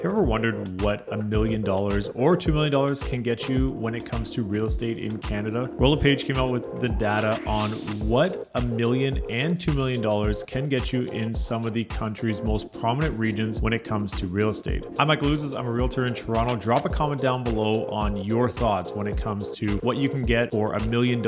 Ever wondered what $1 million or $2 million can get you when it comes to real estate in Canada? RealPage came out with the data on what $1 million and $2 million can get you in some of the country's most prominent regions when it comes to real estate. I'm Michael Ouzas, I'm a realtor in Toronto. Drop a comment down below on your thoughts when it comes to what you can get for $1 million,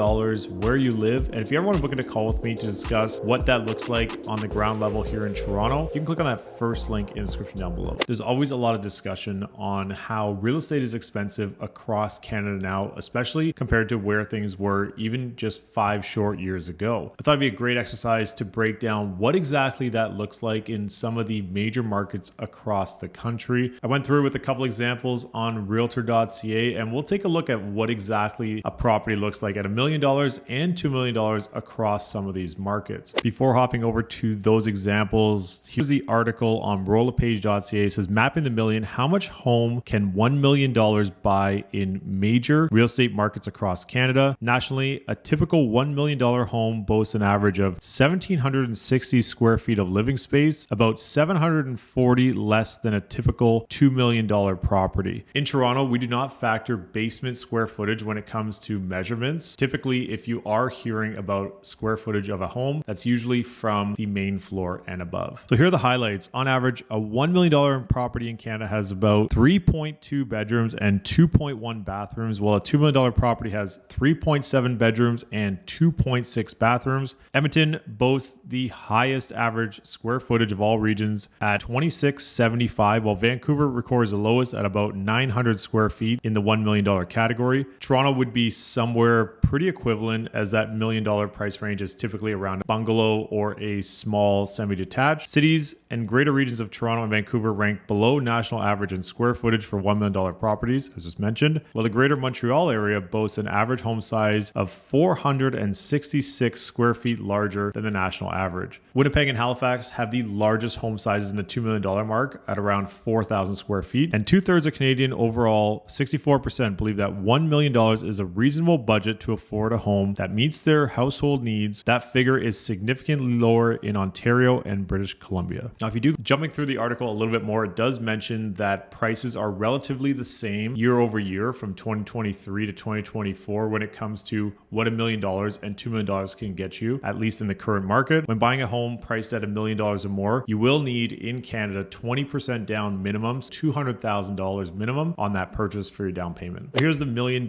where you live. And if you ever want to book in a call with me to discuss what that looks like on the ground level here in Toronto, you can click on that first link in the description down below. There's always a lot of discussion on how real estate is expensive across Canada now, especially compared to where things were even just 5 short years ago. I thought it'd be a great exercise to break down what exactly that looks like in some of the major markets across the country. I went through with a couple examples on realtor.ca, and we'll take a look at what exactly a property looks like at $1 million and $2 million across some of these markets. Before hopping over to those examples, here's the article on realpage.ca. It says, mapping the million, how much home can $1 million buy in major real estate markets across Canada? Nationally, a typical $1 million home boasts an average of 1,760 square feet of living space, about 740 less than a typical $2 million property. In Toronto, we do not factor basement square footage when it comes to measurements. Typically, if you are hearing about square footage of a home, that's usually from the main floor and above. So here are the highlights. On average, a $1 million property in Canada has about 3.2 bedrooms and 2.1 bathrooms, while a $2 million property has 3.7 bedrooms and 2.6 bathrooms. Edmonton boasts the highest average square footage of all regions at 2,675, while Vancouver records the lowest at about 900 square feet in the $1 million category. Toronto would be somewhere pretty equivalent, as that $1 million price range is typically around a bungalow or a small semi-detached. Cities and greater regions of Toronto and Vancouver rank below national average in square footage for $1 million properties, as just mentioned, while the greater Montreal area boasts an average home size of 466 square feet larger than the national average. Winnipeg and Halifax have the largest home sizes in the $2 million mark at around 4,000 square feet, and 2/3 of Canadian overall, 64%, believe that $1 million is a reasonable budget to afford a home that meets their household needs. That figure is significantly lower in Ontario and British Columbia. Now, if you do, jumping through the article a little bit more, it does mention that prices are relatively the same year over year from 2023 to 2024 when it comes to what $1 million and $2 million can get you, at least in the current market. When buying a home priced at $1 million or more, you will need in Canada 20% down minimums, $200,000 minimum on that purchase for your down payment. Here's the $1 million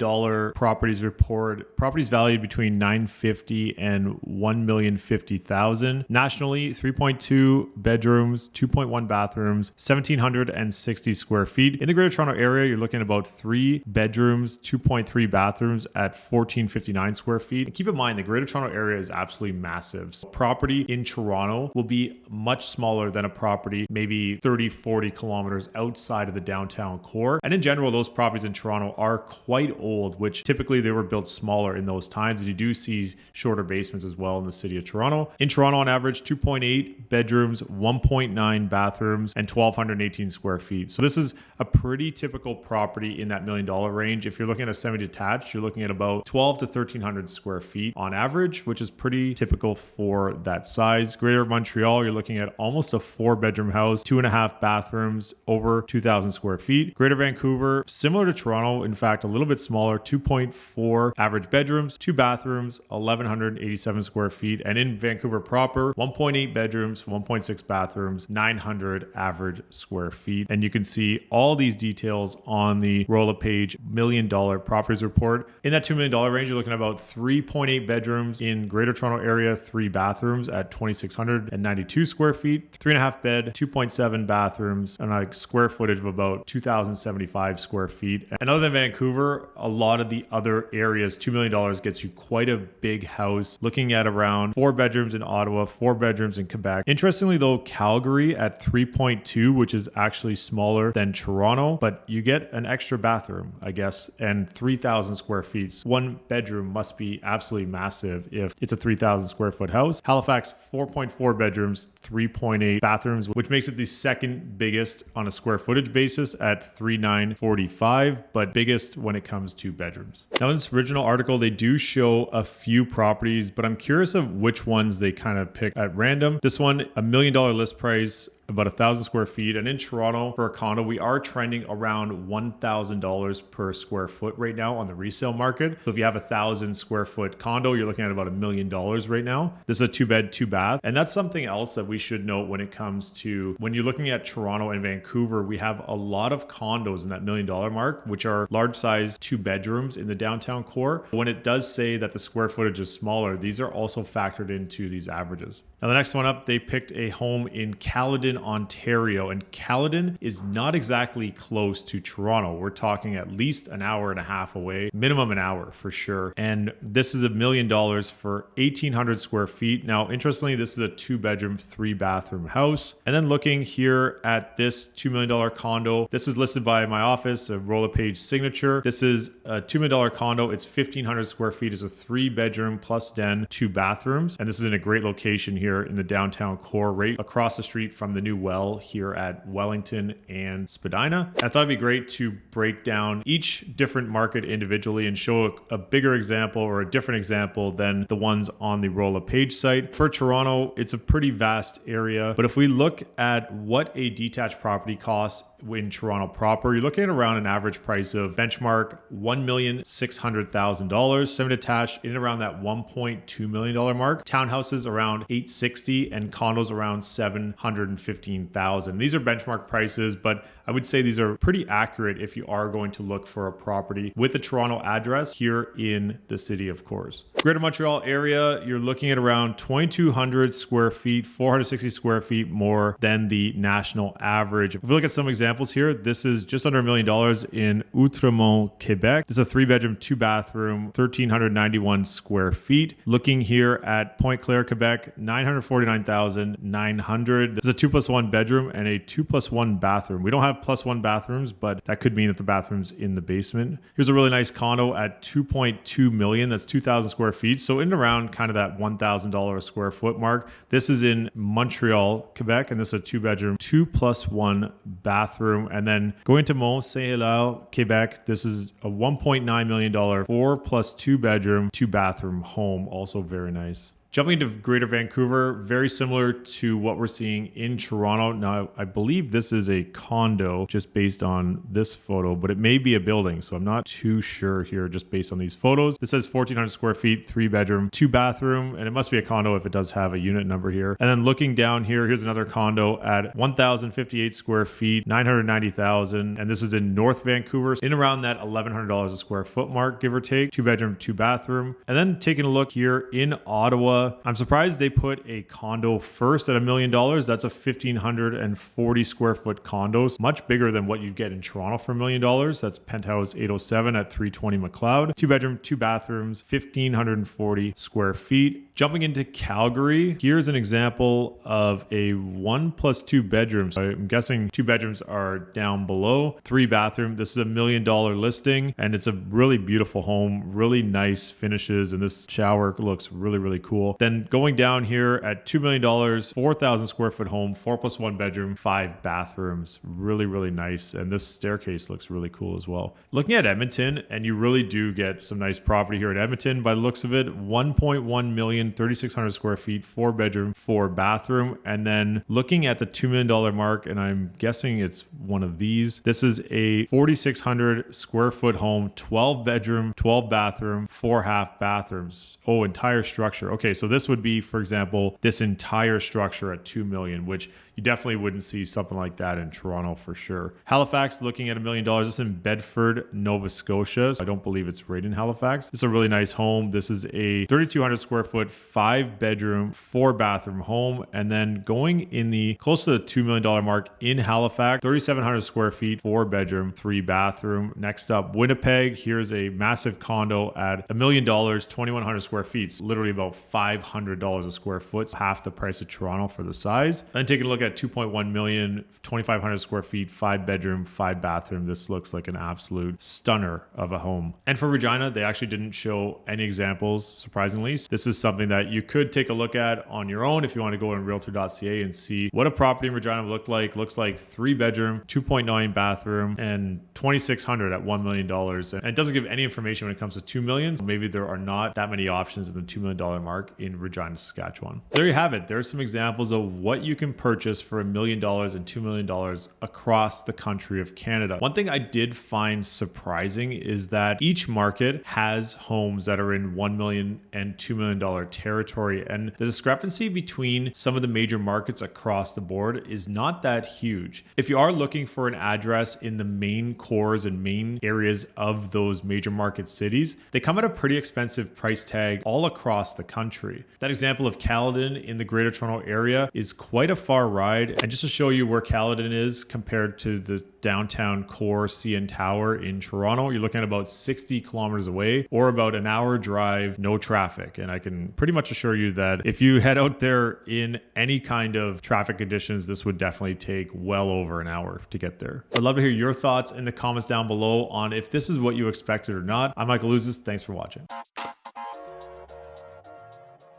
properties report. Properties valued between $950,000 and $1,050,000. Nationally, 3.2 bedrooms, 2.1 bathrooms, 1,760 square feet. In the Greater Toronto Area, you're looking at about 3 bedrooms, 2.3 bathrooms at 1,459 square feet. And keep in mind, the Greater Toronto Area is absolutely massive. So property in Toronto will be much smaller than a property maybe 30, 40 kilometers outside of the downtown core. And in general, those properties in Toronto are quite old, which typically they were built smaller in those times. And you do see shorter basements as well in the city of Toronto. In Toronto, on average, 2.8 bedrooms, 1.9 bathrooms, and 1,218 square feet. So this is a pretty typical property in that $1 million range. If you're looking at a semi-detached, you're looking at about 1,200 to 1,300 square feet on average, which is pretty typical for that size. Greater Montreal, you're looking at almost a 4-bedroom house, 2.5 bathrooms, over 2,000 square feet. Greater Vancouver, similar to Toronto, in fact, a little bit smaller, 2.4 average bedrooms, 2 bathrooms, 1,187 square feet. And in Vancouver proper, 1.8 bedrooms, 1.6 bathrooms, 900 average square feet. And you can see all these details on the RealPage $1 million properties report. In that $2 million range, you're looking at about 3.8 bedrooms in Greater Toronto Area, 3 bathrooms at 2,692 square feet, 3.5 bed, 2.7 bathrooms, and a square footage of about 2,075 square feet. And other than Vancouver, a lot of the other areas, $2 million gets you quite a big house, looking at around 4 bedrooms in Ottawa, 4 bedrooms in Quebec. Interestingly though, Calgary at 3.2, which is actually smaller than Toronto, but you get an extra bathroom, I guess, and 3,000 square feet. So 1 bedroom must be absolutely massive if it's a 3,000 square foot house. Halifax, 4.4 bedrooms, 3.8 bathrooms, which makes it the second biggest on a square footage basis at 3,945, but biggest when it comes to bedrooms. Now in this original article, they do show a few properties, but I'm curious of which ones they kind of pick at random. This one, $1 million list price, about 1,000 square feet. And in Toronto for a condo, we are trending around $1,000 per square foot right now on the resale market. So if you have 1,000 square foot condo, you're looking at about $1 million right now. This is a 2-bed, 2-bath. And that's something else that we should note when it comes to when you're looking at Toronto and Vancouver, we have a lot of condos in that $1 million mark, which are large size 2 bedrooms in the downtown core. When it does say that the square footage is smaller, these are also factored into these averages. Now the next one up, they picked a home in Caledon, Ontario, and Caledon is not exactly close to Toronto. We're talking at least an hour and a half away, minimum an hour for sure. And this is $1 million for 1,800 square feet. Now, interestingly, this is a 2-bedroom, 3-bathroom house. And then looking here at this $2 million condo, this is listed by my office, a roller page signature. This is a $2 million condo. It's 1,500 square feet. It's a 3-bedroom plus den, 2 bathrooms. And this is in a great location here in the downtown core, right across the street from the new well here at Wellington and Spadina. I thought it'd be great to break down each different market individually and show a bigger example or a different example than the ones on the Rolla Page site. For Toronto, it's a pretty vast area, but if we look at what a detached property costs in Toronto proper, you're looking at around an average price of benchmark $1,600,000, semi-detached in around that $1.2 million mark, townhouses around $860,000 and condos around $715,000. These are benchmark prices, but I would say these are pretty accurate if you are going to look for a property with a Toronto address here in the city, of course. Greater Montreal area, you're looking at around 2,200 square feet, 460 square feet more than the national average. If we look at some examples here, this is just under $1 million in Outremont, Quebec. This is a 3-bedroom, 2-bathroom, 1,391 square feet. Looking here at Pointe Claire, Quebec, $949,900. This is a 2+1 bedroom and a 2+1 bathroom. We don't have +1 bathrooms, but that could mean that the bathroom's in the basement. Here's a really nice condo at $2.2 million. That's 2,000 square feet. So in and around kind of that $1,000 a square foot mark. This is in Montreal, Quebec, and this is a 2-bedroom, 2+1 bathroom. And then going to Mont-Saint-Hilaire, Quebec, this is a $1.9 million 4+2 bedroom, 2-bathroom home. Also very nice. Jumping to Greater Vancouver, very similar to what we're seeing in Toronto. Now, I believe this is a condo just based on this photo, but it may be a building. So I'm not too sure here just based on these photos. This says 1,400 square feet, 3-bedroom, 2-bathroom, and it must be a condo if it does have a unit number here. And then looking down here, here's another condo at 1,058 square feet, 990,000. And this is in North Vancouver, in around that $1,100 a square foot mark, give or take, 2-bedroom, 2-bathroom. And then taking a look here in Ottawa, I'm surprised they put a condo first at $1 million. That's a 1,540 square foot condo, much bigger than what you'd get in Toronto for $1 million. That's Penthouse 807 at 320 McLeod. 2-bedroom, 2 bathrooms, 1,540 square feet. Jumping into Calgary, here's an example of a 1+2 bedrooms. I'm guessing 2 bedrooms are down below. 3-bathroom. This is a $1 million listing, and it's a really beautiful home, really nice finishes, and this shower looks really, really cool. Then going down here at $2 million, 4,000 square foot home, 4+1 bedroom, 5 bathrooms. Really, really nice. And this staircase looks really cool as well. Looking at Edmonton, and you really do get some nice property here in Edmonton by the looks of it. 1.1 million, 3,600 square feet, 4-bedroom, 4-bathroom. And then looking at the $2 million mark, and I'm guessing it's one of these. This is a 4,600 square foot home, 12-bedroom, 12-bathroom, 4 half bathrooms. Oh, entire structure. Okay, so this would be, for example, this entire structure at $2 million, which you definitely wouldn't see something like that in Toronto for sure. Halifax looking at $1 million. This is in Bedford, Nova Scotia. I don't believe it's right in Halifax. This is a really nice home. This is a 3,200 square foot, 5-bedroom, 4-bathroom home. And then going in the close to the $2 million mark in Halifax, 3,700 square feet, 4-bedroom, 3-bathroom. Next up, Winnipeg. Here's a massive condo at $1 million, 2,100 square feet. It's literally about $500 a square foot, half the price of Toronto for the size. And taking a look at 2.1 million, 2,500 square feet, 5-bedroom, 5-bathroom. This looks like an absolute stunner of a home. And for Regina, they actually didn't show any examples, surprisingly. This is something that you could take a look at on your own if you want to go on realtor.ca and see what a property in Regina would look like. Looks like 3-bedroom, 2.9 bathroom, and 2,600 at $1 million. And it doesn't give any information when it comes to 2 million. So maybe there are not that many options in the $2 million mark in Regina, Saskatchewan. So there you have it. There's some examples of what you can purchase purchase for $1 million and $2 million across the country of Canada. One thing I did find surprising is that each market has homes that are in $1 million and $2 million territory. And the discrepancy between some of the major markets across the board is not that huge. If you are looking for an address in the main cores and main areas of those major market cities, they come at a pretty expensive price tag all across the country. That example of Caledon in the Greater Toronto area is quite a far ride. And just to show you where Caledon is compared to the downtown core CN Tower in Toronto, you're looking at about 60 kilometers away or about an hour drive, no traffic. And I can pretty much assure you that if you head out there in any kind of traffic conditions, this would definitely take well over an hour to get there. So I'd love to hear your thoughts in the comments down below on if this is what you expected or not. I'm Michael Ouzas. Thanks for watching.